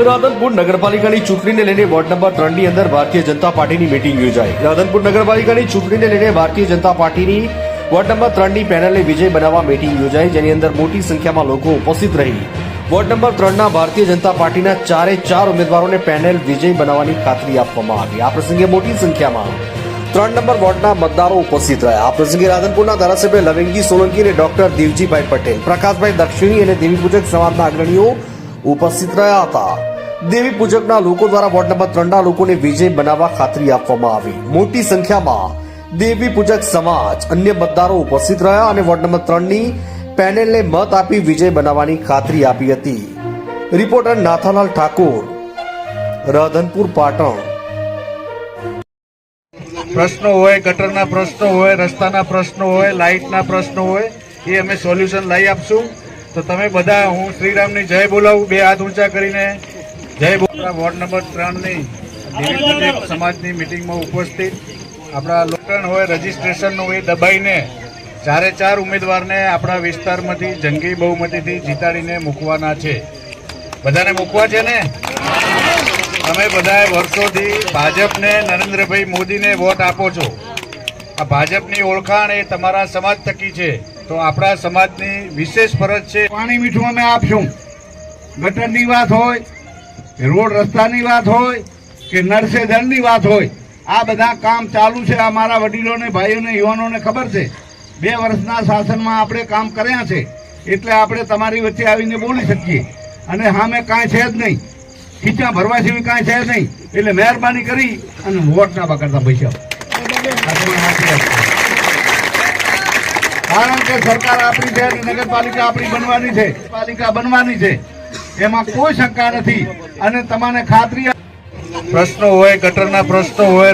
રાધનપુર નગરપાલિકાની ચૂંટણીને લઈને વોર્ડ નંબર 3 ની અંદર ભારતીય જનતા પાર્ટીની મીટિંગ યોજાઈ। રાધનપુર નગરપાલિકાની ચૂંટણીને લઈને ભારતીય જનતા પાર્ટીની વોર્ડ નંબર 3 ની પેનલને વિજય બનાવવા મીટિંગ યોજાઈ, જેની અંદર મોટી સંખ્યામાં લોકો ઉપસ્થિત રહી વોર્ડ નંબર 3 ના ભારતીય જનતા પાર્ટીના 4 ઉમેદવારોને પેનલ વિજય બનાવવાની ખાતરી આપવામાં આવી। આ પ્રસંગે મોટી સંખ્યામાં 3 નંબર વોર્ડના મતદારો ઉપસ્થિત રહ્યા। આ પ્રસંગે રાધનપુરના ધારાસભ્ય લવિંગજી સોલંકી અને ડોક્ટર દેવજીભાઈ પટેલ, પ્રકાશભાઈ દક્ષિણી અને દેવી પૂજક સમાજના અગ્રણીઓ ઉપસ્થિત રહ્યા હતા। દેવી પૂજકના લોકો દ્વારા વોર્ડ નંબર 3 ના લોકોને વિજય બનાવવા ખાતરી આપવામાં આવી। મોટી સંખ્યામાં દેવી પૂજક સમાજ, અન્ય મતદારો ઉપસ્થિત રહ્યા અને વોર્ડ નંબર 3 ની પેનલને મત આપી વિજય બનાવવાની ખાતરી આપી હતી। રિપોર્ટર નાથાલાલ ઠાકોર, રાધનપુર, પાટણ। પ્રશ્નો હોય, ગટરના પ્રશ્નો હોય, રસ્તાના પ્રશ્નો હોય, લાઇટના પ્રશ્નો હોય, એ અમે સોલ્યુશન લઈ આપશું। તો તમે બધા, હું શ્રીરામની જય બોલાવું, બે હાથ ઊંચા કરીને જય બોલા। વોર્ડ નંબર 3 ની દેવી પૂજક સમાજની મિટિંગમાં ઉપસ્થિત આપણા લોકણ હોય, રજીસ્ટ્રેશનનું હોય, દબાઈને 4 ઉમેદવારને આપણા વિસ્તારમાંથી જંગી બહુમતીથી જીતાડીને મૂકવાના છે। બધાને મૂકવા છે ને? તમે બધાએ વર્ષોથી ભાજપને, નરેન્દ્રભાઈ મોદીને વોટ આપો છો। આ ભાજપની ઓળખાણ એ તમારા સમાજ થકી છે, તો આપણા સમાજની વિશેષ ફરજ છે। પાણી મીઠું અમે આપશું। ગટરની વાત હોય, રોડ રસ્તાની વાત હોય કે નરસે દળની વાત હોય, આ બધા કામ ચાલુ છે। અમારા વડીલોને, ભાઈઓને, યુવાનોને ખબર છે। 2 વર્ષના શાસનમાં આપણે કામ કર્યા છે, એટલે આપણે તમારી વચ્ચે આવીને બોલી શકીએ। અને સામે કાંઈ છે જ નહીં, ખીચા ભરવા સિવાય કાંઈ છે જ નહીં, એટલે મહેરબાની કરી અને વોટ ના પકડતા પૈસા। કારણ કે સરકાર આપણી છે અને નગરપાલિકા આપણી બનવાની છે, પાલિકા બનવાની છે, એમાં કોઈ શંકા નથી। અને તમને ખાતરી, પ્રશ્નો હોય, ગટરના પ્રશ્નો હોય,